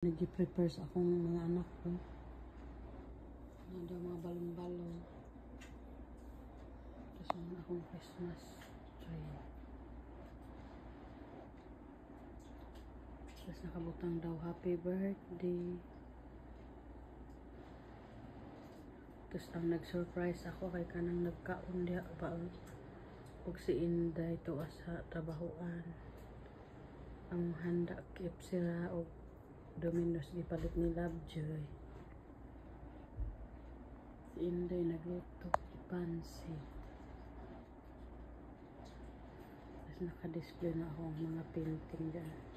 Nag-prepare sa akong mga anak ko. Nada mga balon-balon. Tapos naman akong Christmas tree. Tapos nakabutang daw happy birthday. Tapos ang nag-surprise ako kay kanang nagkaon diha ba og si Inday to sa trabahoan. Ang handa kip sila og Domino's gipalit ni Lovejoy. Si Inday nagluto pansit. Tapos naka-display na ako ang mga painting dyan.